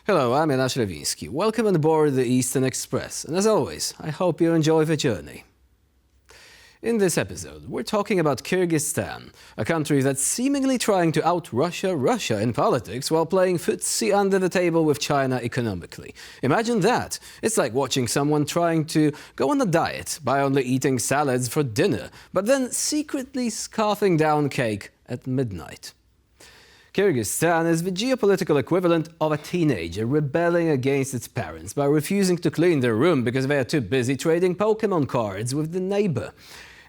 Hello, I'm Jonasz Rewiński. Welcome on board the Eastern Express, and as always, I hope you enjoy the journey. In this episode, we're talking about Kyrgyzstan, a country that's seemingly trying to out-Russia in politics while playing footsie under the table with China economically. Imagine that! It's like watching someone trying to go on a diet by only eating salads for dinner, but then secretly scarfing down cake at midnight. Kyrgyzstan is the geopolitical equivalent of a teenager rebelling against its parents by refusing to clean their room because they are too busy trading Pokemon cards with the neighbor.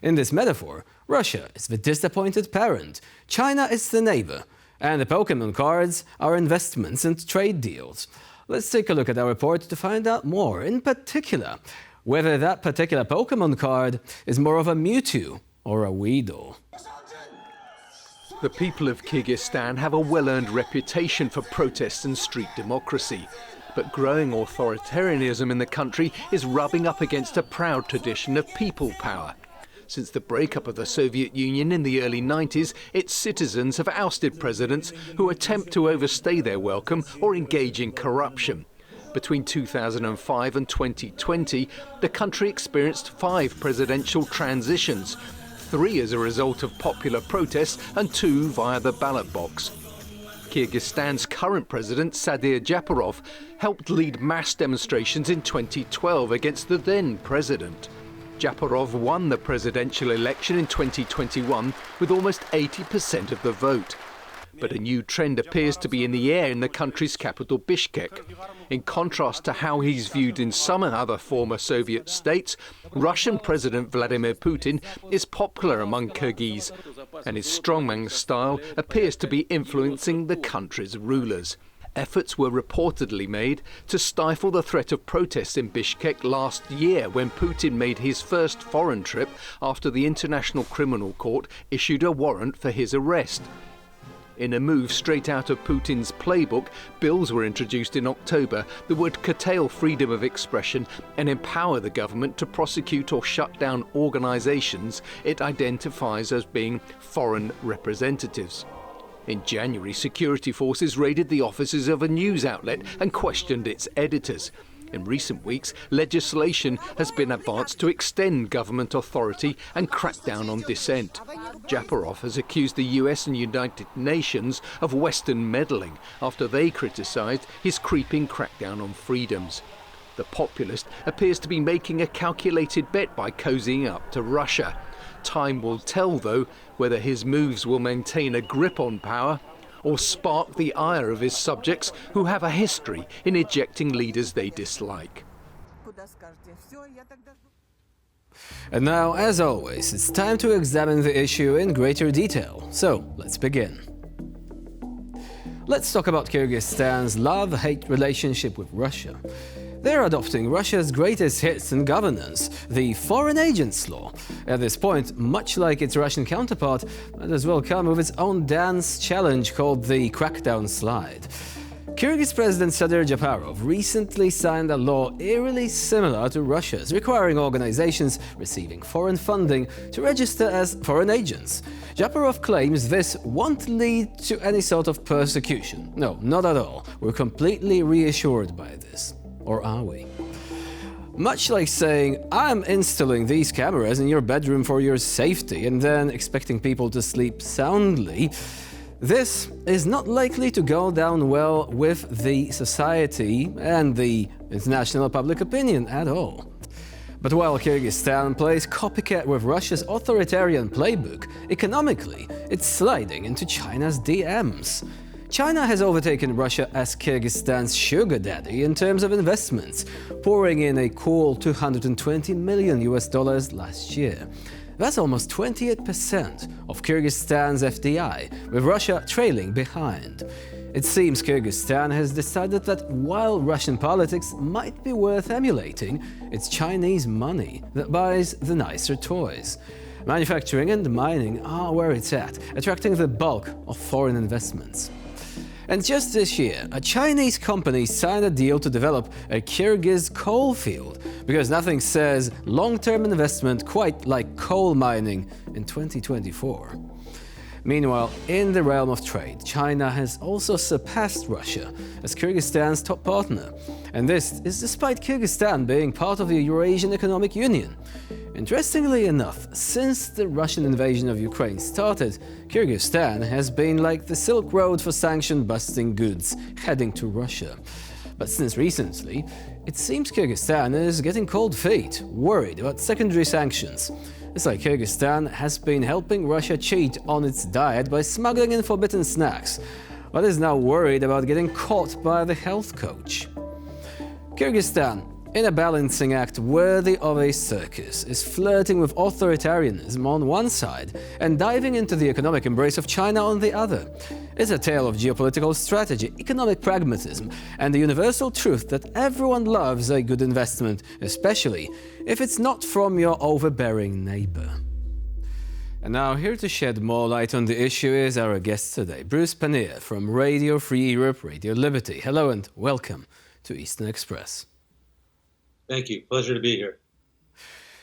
In this metaphor, Russia is the disappointed parent, China is the neighbor, and the Pokemon cards are investments and trade deals. Let's take a look at our report to find out more, in particular, whether that particular Pokemon card is more of a Mewtwo or a Weedle. The people of Kyrgyzstan have a well-earned reputation for protests and street democracy. But growing authoritarianism in the country is rubbing up against a proud tradition of people power. Since the breakup of the Soviet Union in the early 90s, its citizens have ousted presidents who attempt to overstay their welcome or engage in corruption. Between 2005 and 2020, the country experienced 5 presidential transitions, 3 as a result of popular protests and 2 via the ballot box. Kyrgyzstan's current president, Sadir Japarov, helped lead mass demonstrations in 2012 against the then president. Japarov won the presidential election in 2021 with almost 80% of the vote. But a new trend appears to be in the air in the country's capital, Bishkek. In contrast to how he's viewed in some other former Soviet states, Russian President Vladimir Putin is popular among Kyrgyz, and his strongman style appears to be influencing the country's rulers. Efforts were reportedly made to stifle the threat of protests in Bishkek last year when Putin made his first foreign trip after the International Criminal Court issued a warrant for his arrest. In a move straight out of Putin's playbook, bills were introduced in October that would curtail freedom of expression and empower the government to prosecute or shut down organizations it identifies as being foreign representatives. In January, security forces raided the offices of a news outlet and questioned its editors. In recent weeks, legislation has been advanced to extend government authority and crack down on dissent. Japarov has accused the US and United Nations of Western meddling after they criticised his creeping crackdown on freedoms. The populist appears to be making a calculated bet by cozying up to Russia. Time will tell, though, whether his moves will maintain a grip on power or spark the ire of his subjects who have a history in ejecting leaders they dislike. And now, as always, it's time to examine the issue in greater detail. So, let's begin. Let's talk about Kyrgyzstan's love-hate relationship with Russia. They're adopting Russia's greatest hits in governance, the Foreign Agents Law. At this point, much like its Russian counterpart, might as well come with its own dance challenge called the Crackdown Slide. Kyrgyz President Sadir Japarov recently signed a law eerily similar to Russia's, requiring organizations receiving foreign funding to register as foreign agents. Japarov claims this won't lead to any sort of persecution. No, not at all. We're completely reassured by this. Or are we? Much like saying, I'm installing these cameras in your bedroom for your safety and then expecting people to sleep soundly, this is not likely to go down well with the society and the international public opinion at all. But while Kyrgyzstan plays copycat with Russia's authoritarian playbook, economically, it's sliding into China's DMs. China has overtaken Russia as Kyrgyzstan's sugar daddy in terms of investments, pouring in a cool $220 million last year. That's almost 28% of Kyrgyzstan's FDI, with Russia trailing behind. It seems Kyrgyzstan has decided that while Russian politics might be worth emulating, it's Chinese money that buys the nicer toys. Manufacturing and mining are where it's at, attracting the bulk of foreign investments. And just this year, a Chinese company signed a deal to develop a Kyrgyz coal field, because nothing says long-term investment quite like coal mining in 2024. Meanwhile, in the realm of trade, China has also surpassed Russia as Kyrgyzstan's top partner. And this is despite Kyrgyzstan being part of the Eurasian Economic Union. Interestingly enough, since the Russian invasion of Ukraine started, Kyrgyzstan has been like the Silk Road for sanction-busting goods heading to Russia. But since recently, it seems Kyrgyzstan is getting cold feet, worried about secondary sanctions. It's like Kyrgyzstan has been helping Russia cheat on its diet by smuggling in forbidden snacks, but is now worried about getting caught by the health coach. Kyrgyzstan, in a balancing act worthy of a circus, is flirting with authoritarianism on one side and diving into the economic embrace of China on the other. It's a tale of geopolitical strategy, economic pragmatism, and the universal truth that everyone loves a good investment, especially if it's not from your overbearing neighbor. And now, here to shed more light on the issue is our guest today, Bruce Pannier from Radio Free Europe, Radio Liberty. Hello and welcome to Eastern Express. Thank you. Pleasure to be here.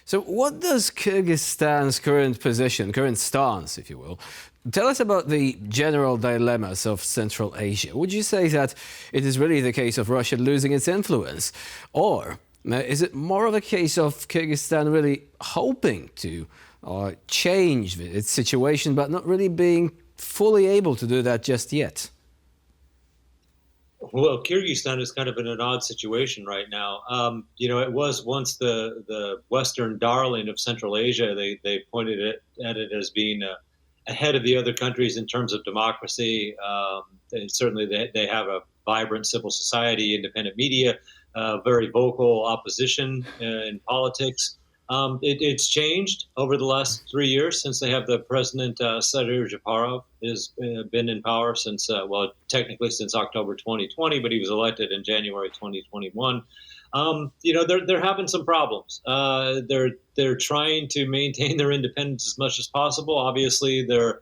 So what does Kyrgyzstan's current position, current stance, if you will, tell us about the general dilemmas of Central Asia? Would you say that it is really the case of Russia losing its influence? Or is it more of a case of Kyrgyzstan really hoping to change its situation, but not really being fully able to do that just yet? Well, Kyrgyzstan is kind of in an odd situation right now. It was once the Western darling of Central Asia. They pointed at it as being ahead of the other countries in terms of democracy. Certainly, they have a vibrant civil society, independent media, very vocal opposition in politics. It's changed over the last 3 years since they have the president, Sadir Japarov, has been in power since, technically since October 2020, but he was elected in January 2021. They're having some problems. They're trying to maintain their independence as much as possible. Obviously, they're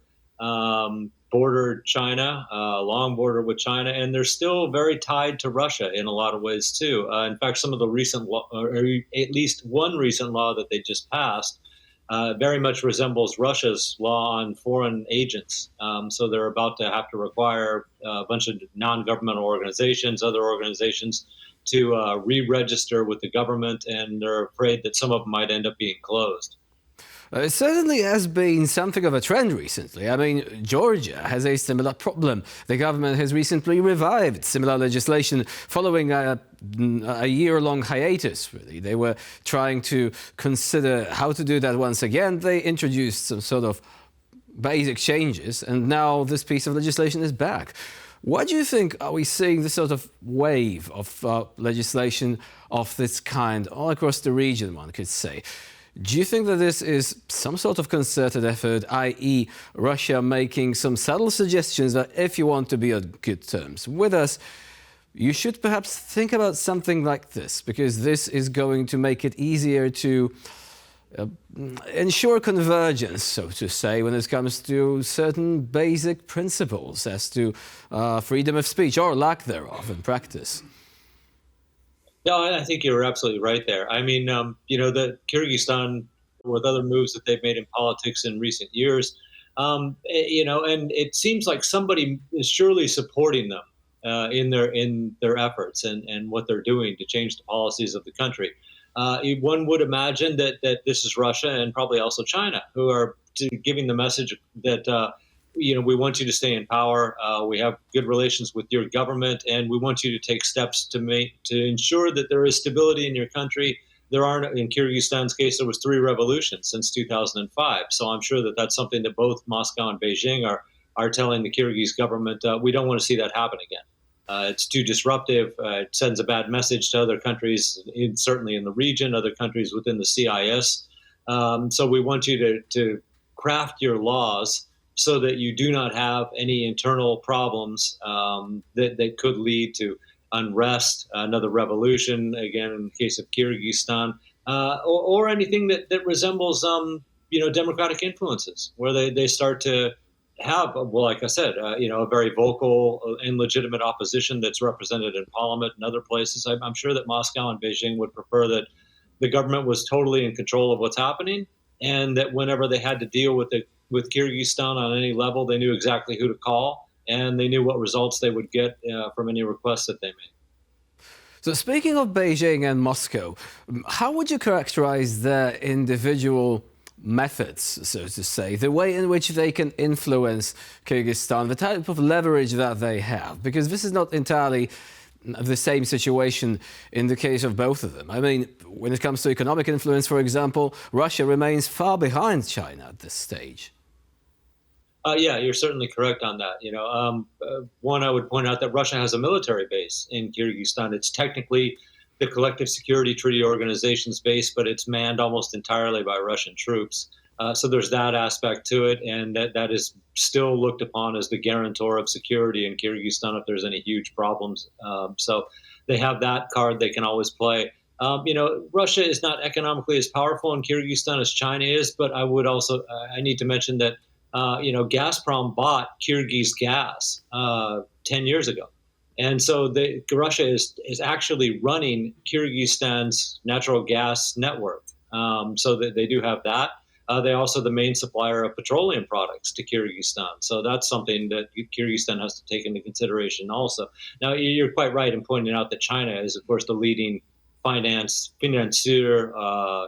bordered China, long border with China, and they're still very tied to Russia in a lot of ways too. In fact, some of the recent law, or at least one recent law that they just passed, very much resembles Russia's law on foreign agents. So they're about to have to require a bunch of non-governmental organizations, other organizations, to re-register with the government, and they're afraid that some of them might end up being closed. It certainly has been something of a trend recently. I mean, Georgia has a similar problem. The government has recently revived similar legislation following a year-long hiatus, really. They were trying to consider how to do that once again. They introduced some sort of basic changes, and now this piece of legislation is back. What do you think are we seeing this sort of wave of legislation of this kind all across the region, one could say? Do you think that this is some sort of concerted effort, i.e. Russia making some subtle suggestions that if you want to be on good terms with us, you should perhaps think about something like this, because this is going to make it easier to ensure convergence, so to say, when it comes to certain basic principles as to freedom of speech or lack thereof in practice? No, I think you're absolutely right there. I mean, the Kyrgyzstan, with other moves that they've made in politics in recent years, and it seems like somebody is surely supporting them in their efforts and what they're doing to change the policies of the country. One would imagine that this is Russia and probably also China, who are giving the message that we want you to stay in power. We have good relations with your government, and we want you to take steps to ensure that there is stability in your country. There aren't, in Kyrgyzstan's case, there was 3 revolutions since 2005. So I'm sure that that's something that both Moscow and Beijing are telling the Kyrgyz government. We don't want to see that happen again. It's too disruptive. It sends a bad message to other countries, certainly in the region, other countries within the CIS. So we want you to craft your laws so that you do not have any internal problems that could lead to unrest, another revolution, again, in the case of Kyrgyzstan, or anything that resembles, democratic influences, where they start to have, well, like I said, a very vocal and legitimate opposition that's represented in parliament and other places. I'm sure that Moscow and Beijing would prefer that the government was totally in control of what's happening, and that whenever they had to deal with the with Kyrgyzstan on any level. They knew exactly who to call, and they knew what results they would get from any requests that they made. So speaking of Beijing and Moscow, how would you characterize their individual methods, so to say, the way in which they can influence Kyrgyzstan, the type of leverage that they have? Because this is not entirely the same situation in the case of both of them. I mean, when it comes to economic influence, for example, Russia remains far behind China at this stage. Yeah, you're certainly correct on that. One, I would point out that Russia has a military base in Kyrgyzstan. It's technically the Collective Security Treaty Organization's base, but it's manned almost entirely by Russian troops. So there's that aspect to it, and that is still looked upon as the guarantor of security in Kyrgyzstan if there's any huge problems. So they have that card they can always play. Russia is not economically as powerful in Kyrgyzstan as China is, but I would also I need to mention that Gazprom bought Kyrgyz gas 10 years ago. And so Russia is actually running Kyrgyzstan's natural gas network. So they do have that. They're also the main supplier of petroleum products to Kyrgyzstan. So that's something that Kyrgyzstan has to take into consideration also. Now, you're quite right in pointing out that China is, of course, the leading financier,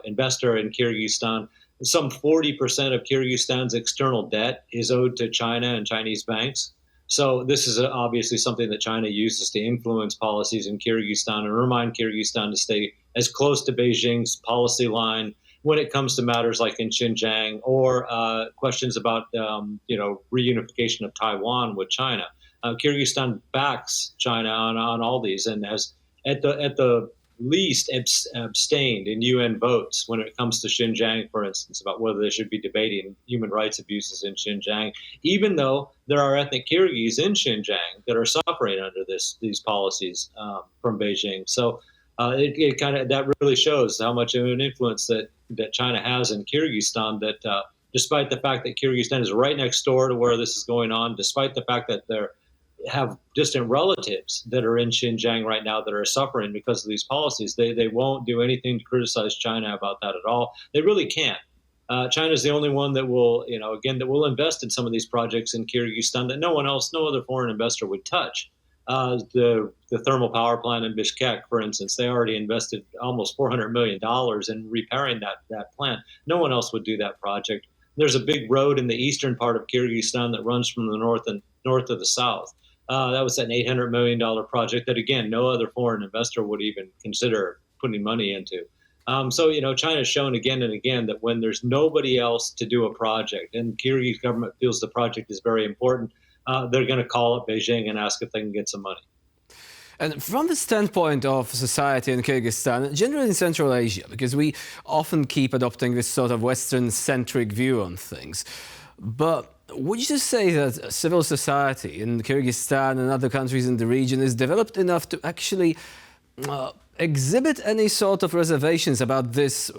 investor in Kyrgyzstan. Some 40% of Kyrgyzstan's external debt is owed to China and Chinese banks. So this is obviously something that China uses to influence policies in Kyrgyzstan and remind Kyrgyzstan to stay as close to Beijing's policy line when it comes to matters like in Xinjiang or questions about reunification of Taiwan with China. Kyrgyzstan backs China on all these and has at the least abstained in UN votes when it comes to Xinjiang, for instance, about whether they should be debating human rights abuses in Xinjiang, even though there are ethnic Kyrgyz in Xinjiang that are suffering under these policies from Beijing. So it kind of that really shows how much of an influence that China has in Kyrgyzstan. That despite the fact that Kyrgyzstan is right next door to where this is going on, despite the fact that they're have distant relatives that are in Xinjiang right now that are suffering because of these policies. They won't do anything to criticize China about that at all. They really can't. China is the only one that will, that will invest in some of these projects in Kyrgyzstan that no other foreign investor would touch. The thermal power plant in Bishkek, for instance, they already invested almost $400 million in repairing that plant. No one else would do that project. There's a big road in the eastern part of Kyrgyzstan that runs from the north to the south. That was an $800 million project that, again, no other foreign investor would even consider putting money into. So, China's shown again and again that when there's nobody else to do a project and Kyrgyz government feels the project is very important, they're going to call up Beijing and ask if they can get some money. And from the standpoint of society in Kyrgyzstan, generally in Central Asia, because we often keep adopting this sort of Western-centric view on things, but would you just say that civil society in Kyrgyzstan and other countries in the region is developed enough to actually exhibit any sort of reservations about this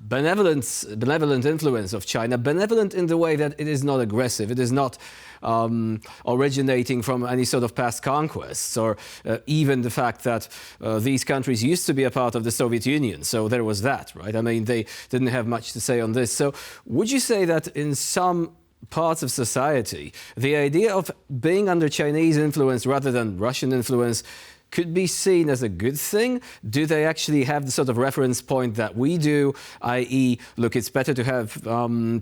benevolent influence of China, benevolent in the way that it is not aggressive, it is not originating from any sort of past conquests, or even the fact that these countries used to be a part of the Soviet Union, so there was that, right? I mean, they didn't have much to say on this. So would you say that in some parts of society, the idea of being under Chinese influence rather than Russian influence could be seen as a good thing? Do they actually have the sort of reference point that we do, i.e., look, it's better to have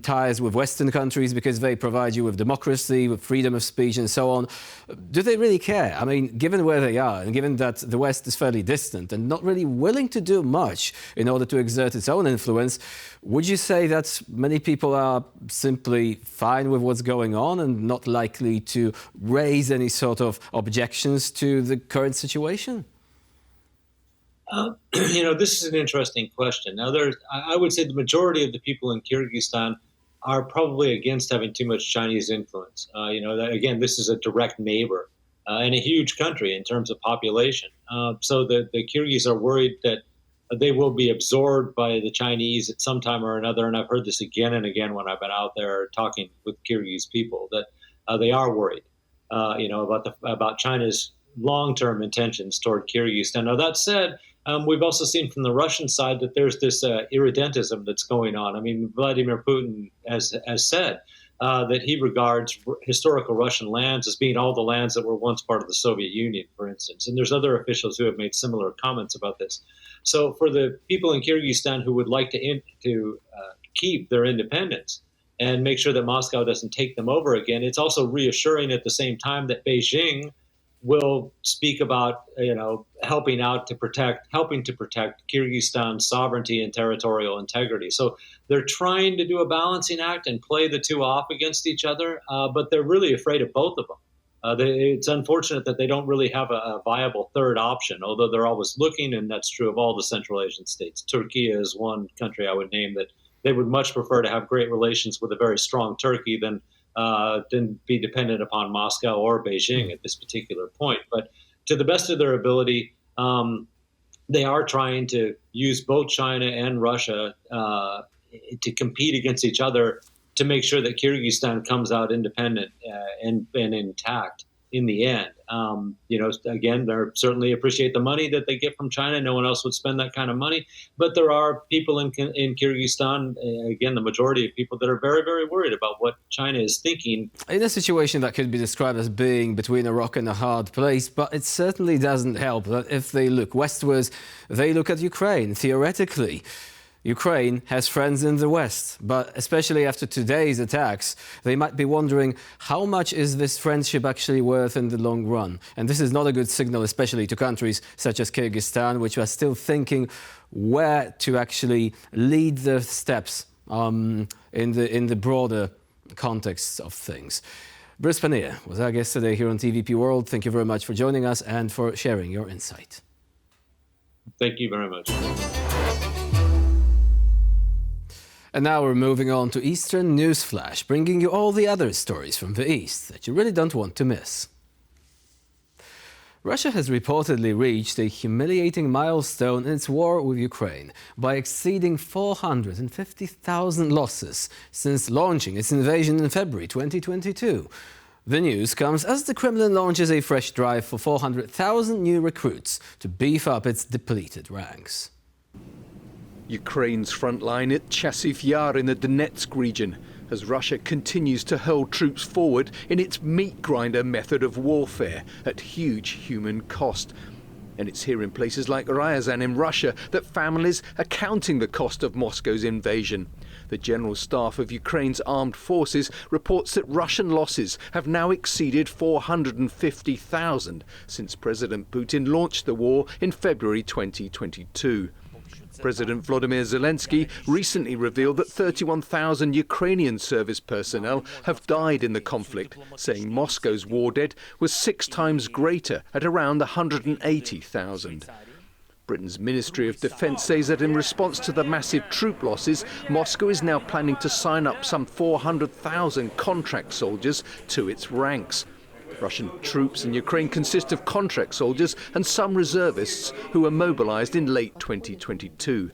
ties with Western countries because they provide you with democracy, with freedom of speech and so on? Do they really care? I mean, given where they are and given that the West is fairly distant and not really willing to do much in order to exert its own influence, would you say that many people are simply fine with what's going on and not likely to raise any sort of objections to the current situation? This is an interesting question. Now, I would say the majority of the people in Kyrgyzstan are probably against having too much Chinese influence. Again, this is a direct neighbor and a huge country in terms of population. So the Kyrgyz are worried that they will be absorbed by the Chinese at some time or another. And I've heard this again and again when I've been out there talking with Kyrgyz people, that they are worried, about China's long-term intentions toward Kyrgyzstan. Now, that said, We've also seen from the Russian side that there's this irredentism that's going on. I mean, Vladimir Putin has said that he regards historical Russian lands as being all the lands that were once part of the Soviet Union, for instance. And there's other officials who have made similar comments about this. So for the people in Kyrgyzstan who would like to keep their independence and make sure that Moscow doesn't take them over again, it's also reassuring at the same time that Beijing will speak about, helping to protect Kyrgyzstan's sovereignty and territorial integrity. So they're trying to do a balancing act and play the two off against each other, but they're really afraid of both of them. It's unfortunate that they don't really have a viable third option, although they're always looking, and that's true of all the Central Asian states. Turkey is one country I would name that they would much prefer to have great relations with a very strong Turkey than be dependent upon Moscow or Beijing at this particular point. But to the best of their ability, they are trying to use both China and Russia to compete against each other to make sure that Kyrgyzstan comes out independent and intact in the end. Again, they certainly appreciate the money that they get from China. No one else would spend that kind of money. But there are people in Kyrgyzstan, again, the majority of people that are very, very worried about what China is thinking. In a situation that could be described as being between a rock and a hard place, but it certainly doesn't help that if they look westwards, they look at Ukraine, theoretically. Ukraine has friends in the West, but especially after today's attacks, they might be wondering how much is this friendship actually worth in the long run? And this is not a good signal, especially to countries such as Kyrgyzstan, which are still thinking where to actually lead the steps in the broader context of things. Bruce Pannier was our guest today here on TVP World. Thank you very much for joining us and for sharing your insight. Thank you very much. And now we're moving on to Eastern Newsflash, bringing you all the other stories from the East that you really don't want to miss. Russia has reportedly reached a humiliating milestone in its war with Ukraine by exceeding 450,000 losses since launching its invasion in February 2022. The news comes as the Kremlin launches a fresh drive for 400,000 new recruits to beef up its depleted ranks. Ukraine's front line at Chasiv Yar in the Donetsk region as Russia continues to hurl troops forward in its meat grinder method of warfare at huge human cost. And it's here in places like Ryazan in Russia that families are counting the cost of Moscow's invasion. The General Staff of Ukraine's armed forces reports that Russian losses have now exceeded 450,000 since President Putin launched the war in February 2022. President Volodymyr Zelensky recently revealed that 31,000 Ukrainian service personnel have died in the conflict, saying Moscow's war debt was 6 times greater at around 180,000. Britain's Ministry of Defence says that in response to the massive troop losses, Moscow is now planning to sign up some 400,000 contract soldiers to its ranks. Russian troops in Ukraine consist of contract soldiers and some reservists who were mobilized in late 2022.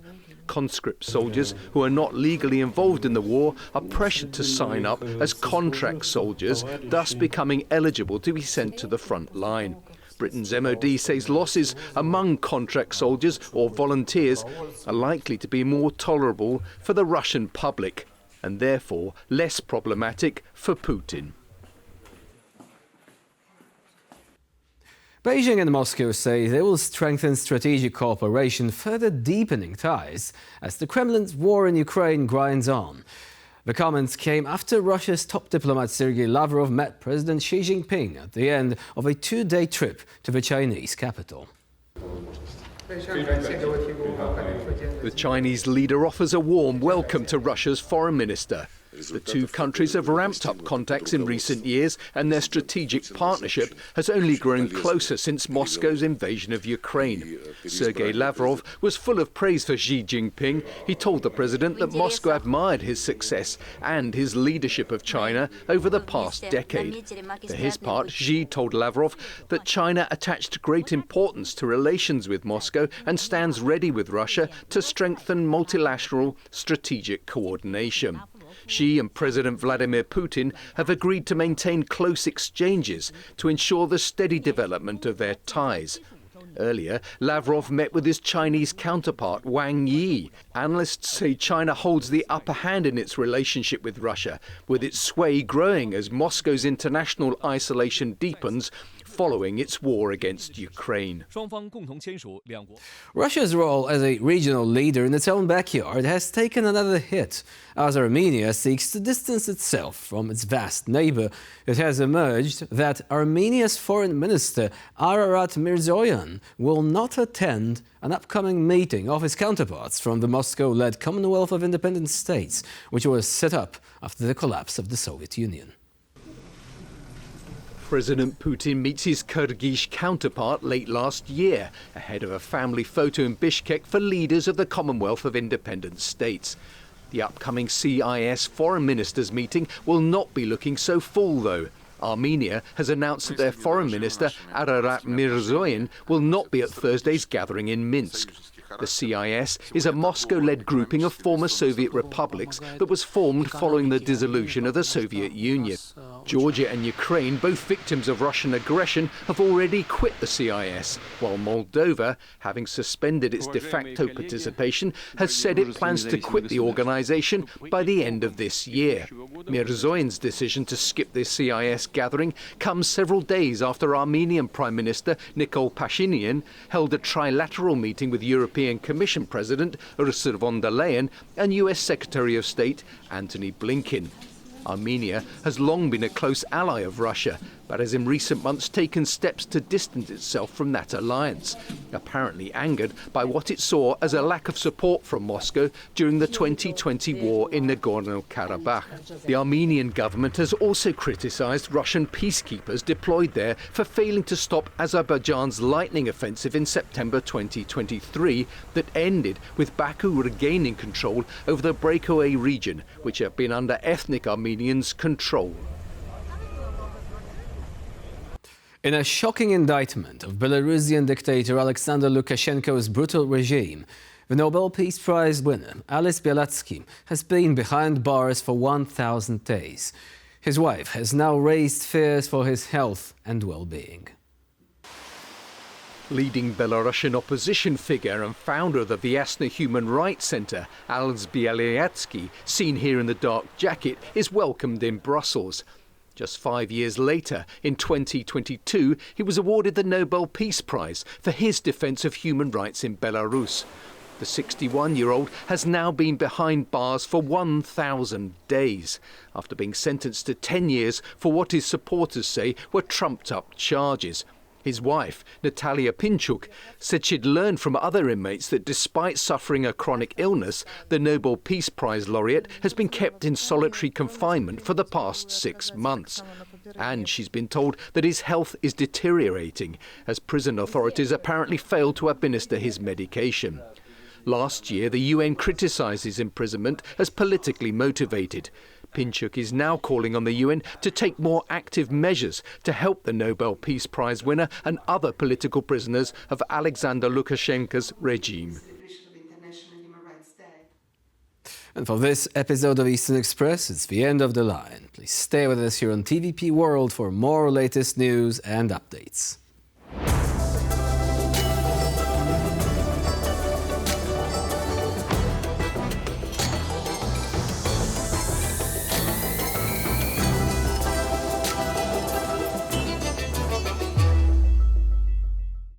Conscript soldiers who are not legally involved in the war are pressured to sign up as contract soldiers, thus becoming eligible to be sent to the front line. Britain's MOD says losses among contract soldiers or volunteers are likely to be more tolerable for the Russian public and therefore less problematic for Putin. Beijing and Moscow say they will strengthen strategic cooperation, further deepening ties as the Kremlin's war in Ukraine grinds on. The comments came after Russia's top diplomat Sergei Lavrov met President Xi Jinping at the end of a 2-day trip to the Chinese capital. The Chinese leader offers a warm welcome to Russia's foreign minister. The two countries have ramped up contacts in recent years, and their strategic partnership has only grown closer since Moscow's invasion of Ukraine. Sergei Lavrov was full of praise for Xi Jinping. He told the president that Moscow admired his success and his leadership of China over the past decade. For his part, Xi told Lavrov that China attached great importance to relations with Moscow and stands ready with Russia to strengthen multilateral strategic coordination. Xi and President Vladimir Putin have agreed to maintain close exchanges to ensure the steady development of their ties. Earlier, Lavrov met with his Chinese counterpart, Wang Yi. Analysts say China holds the upper hand in its relationship with Russia, with its sway growing as Moscow's international isolation deepens following its war against Ukraine. Russia's role as a regional leader in its own backyard has taken another hit. As Armenia seeks to distance itself from its vast neighbor, it has emerged that Armenia's foreign minister Ararat Mirzoyan will not attend an upcoming meeting of his counterparts from the Moscow-led Commonwealth of Independent States, which was set up after the collapse of the Soviet Union. President Putin meets his Kyrgyz counterpart late last year, ahead of a family photo in Bishkek for leaders of the Commonwealth of Independent States. The upcoming CIS foreign ministers meeting will not be looking so full, though. Armenia has announced that their foreign minister, Ararat Mirzoyan, will not be at Thursday's gathering in Minsk. The CIS is a Moscow-led grouping of former Soviet republics that was formed following the dissolution of the Soviet Union. Georgia and Ukraine, both victims of Russian aggression, have already quit the CIS, while Moldova, having suspended its de facto participation, has said it plans to quit the organisation by the end of this year. Mirzoyan's decision to skip the CIS gathering comes several days after Armenian Prime Minister Nikol Pashinyan held a trilateral meeting with European Commission President Ursula von der Leyen and US Secretary of State Antony Blinken. Armenia has long been a close ally of Russia, but has in recent months taken steps to distance itself from that alliance, apparently angered by what it saw as a lack of support from Moscow during the 2020 war in Nagorno-Karabakh. The Armenian government has also criticised Russian peacekeepers deployed there for failing to stop Azerbaijan's lightning offensive in September 2023 that ended with Baku regaining control over the breakaway region, which had been under ethnic Armenians' control. In a shocking indictment of Belarusian dictator Alexander Lukashenko's brutal regime, the Nobel Peace Prize winner Ales Bialatsky has been behind bars for 1,000 days. His wife has now raised fears for his health and well-being. Leading Belarusian opposition figure and founder of the Vyazna Human Rights Center, Ales Bialatsky, seen here in the dark jacket, is welcomed in Brussels. Just 5 years later, in 2022, he was awarded the Nobel Peace Prize for his defense of human rights in Belarus. The 61-year-old has now been behind bars for 1,000 days, after being sentenced to 10 years for what his supporters say were trumped-up charges. His wife, Natalia Pinchuk, said she'd learned from other inmates that despite suffering a chronic illness, the Nobel Peace Prize laureate has been kept in solitary confinement for the past 6 months. And she's been told that his health is deteriorating, as prison authorities apparently failed to administer his medication. Last year, the UN criticised his imprisonment as politically motivated. Pinchuk is now calling on the UN to take more active measures to help the Nobel Peace Prize winner and other political prisoners of Alexander Lukashenko's regime. And for this episode of Eastern Express, it's the end of the line. Please stay with us here on TVP World for more latest news and updates.